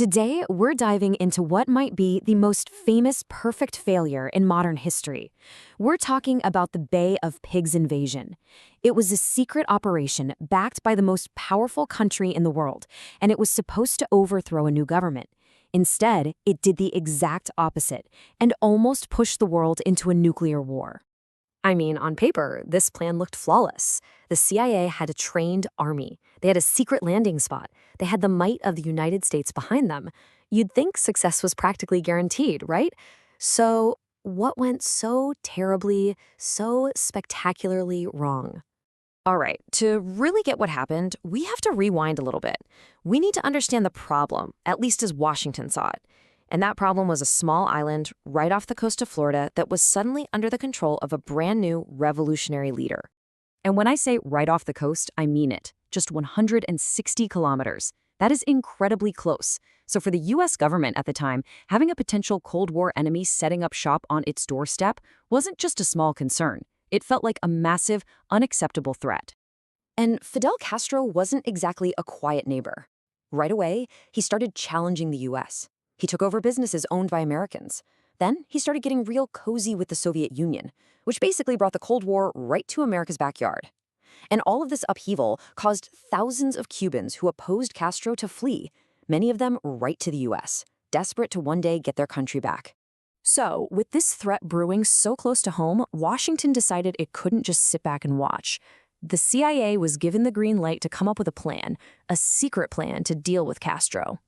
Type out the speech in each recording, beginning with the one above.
Today, we're diving into what might be the most famous perfect failure in modern history. We're talking about the Bay of Pigs invasion. It was a secret operation backed by the most powerful country in the world, and it was supposed to overthrow a new government. Instead, it did the exact opposite and almost pushed the world into a nuclear war. I mean, on paper, this plan looked flawless. The CIA had a trained army. They had a secret landing spot. They had the might of the United States behind them. You'd think success was practically guaranteed, right? So, what went so terribly, so spectacularly wrong? All right, to really get what happened, we have to rewind a little bit. We need to understand the problem, at least as Washington saw it. And that problem was a small island right off the coast of Florida that was suddenly under the control of a brand new revolutionary leader. And when I say right off the coast, I mean it. Just 160 kilometers. That is incredibly close. So for the U.S. government at the time, having a potential Cold War enemy setting up shop on its doorstep wasn't just a small concern. It felt like a massive, unacceptable threat. And Fidel Castro wasn't exactly a quiet neighbor. Right away, he started challenging the U.S. He took over businesses owned by Americans. Then he started getting real cozy with the Soviet Union, which basically brought the Cold War right to America's backyard. And all of this upheaval caused thousands of Cubans who opposed Castro to flee, many of them right to the U.S., desperate to one day get their country back. So, with this threat brewing so close to home, Washington decided it couldn't just sit back and watch. The CIA was given the green light to come up with a plan, a secret plan to deal with Castro.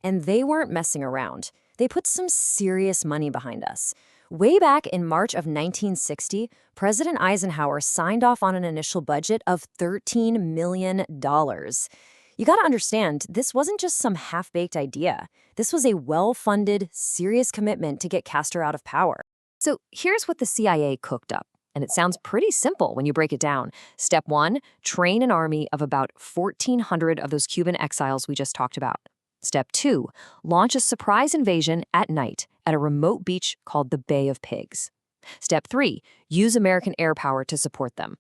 And they weren't messing around. They put some serious money behind us. Way back in March of 1960, President Eisenhower signed off on an initial budget of $13 million. You gotta understand, this wasn't just some half-baked idea. This was a well-funded, serious commitment to get Castro out of power. So here's what the CIA cooked up. And it sounds pretty simple when you break it down. Step 1, train an army of about 1,400 of those Cuban exiles we just talked about. Step 2, launch a surprise invasion at night at a remote beach called the Bay of Pigs. Step 3, use American air power to support them.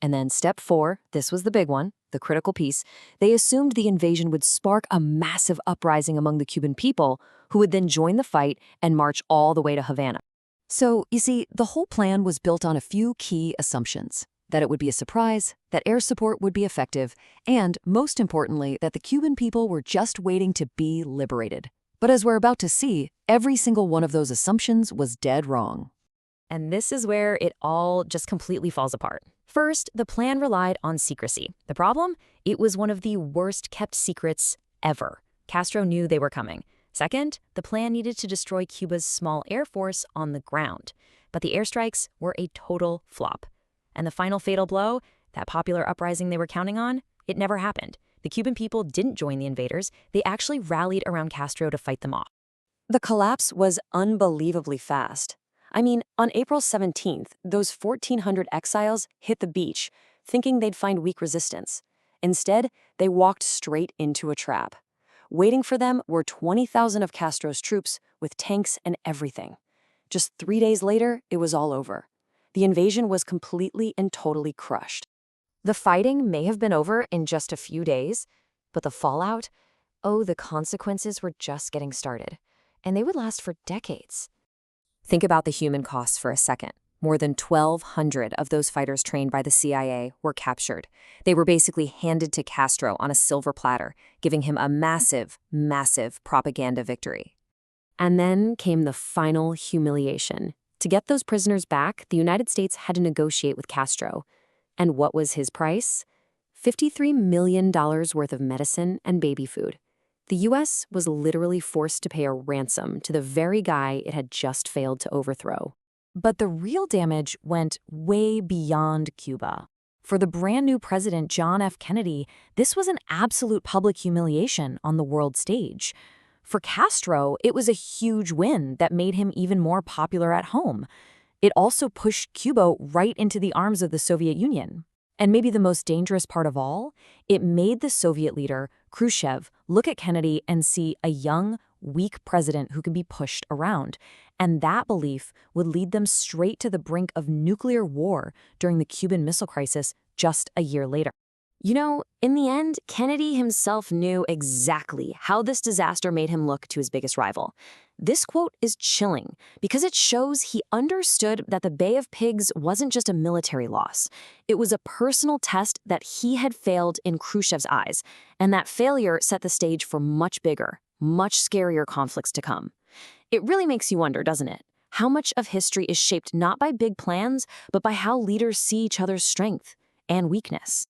And then step 4, this was the big one, the critical piece, they assumed the invasion would spark a massive uprising among the Cuban people, who would then join the fight and march all the way to Havana. So, you see, the whole plan was built on a few key assumptions. That it would be a surprise, that air support would be effective, and, most importantly, that the Cuban people were just waiting to be liberated. But as we're about to see, every single one of those assumptions was dead wrong. And this is where it all just completely falls apart. First, the plan relied on secrecy. The problem? It was one of the worst-kept secrets ever. Castro knew they were coming. Second, the plan needed to destroy Cuba's small air force on the ground. But the airstrikes were a total flop. And the final fatal blow, that popular uprising they were counting on, it never happened. The Cuban people didn't join the invaders. They actually rallied around Castro to fight them off. The collapse was unbelievably fast. I mean, on April 17th, those 1,400 exiles hit the beach, thinking they'd find weak resistance. Instead, they walked straight into a trap. Waiting for them were 20,000 of Castro's troops with tanks and everything. Just 3 days later, it was all over. The invasion was completely and totally crushed. The fighting may have been over in just a few days, but the fallout, the consequences were just getting started, and they would last for decades. Think about the human costs for a second. More than 1,200 of those fighters trained by the CIA were captured. They were basically handed to Castro on a silver platter, giving him a massive, massive propaganda victory. And then came the final humiliation. To get those prisoners back, the United States had to negotiate with Castro. And what was his price? $53 million worth of medicine and baby food. The U.S. was literally forced to pay a ransom to the very guy it had just failed to overthrow. But the real damage went way beyond Cuba. For the brand new president, John F. Kennedy, this was an absolute public humiliation on the world stage. For Castro, it was a huge win that made him even more popular at home. It also pushed Cuba right into the arms of the Soviet Union. And maybe the most dangerous part of all, it made the Soviet leader, Khrushchev, look at Kennedy and see a young, weak president who can be pushed around. And that belief would lead them straight to the brink of nuclear war during the Cuban Missile Crisis just a year later. In the end, Kennedy himself knew exactly how this disaster made him look to his biggest rival. This quote is chilling because it shows he understood that the Bay of Pigs wasn't just a military loss. It was a personal test that he had failed in Khrushchev's eyes, and that failure set the stage for much bigger, much scarier conflicts to come. It really makes you wonder, doesn't it? How much of history is shaped not by big plans, but by how leaders see each other's strength and weakness.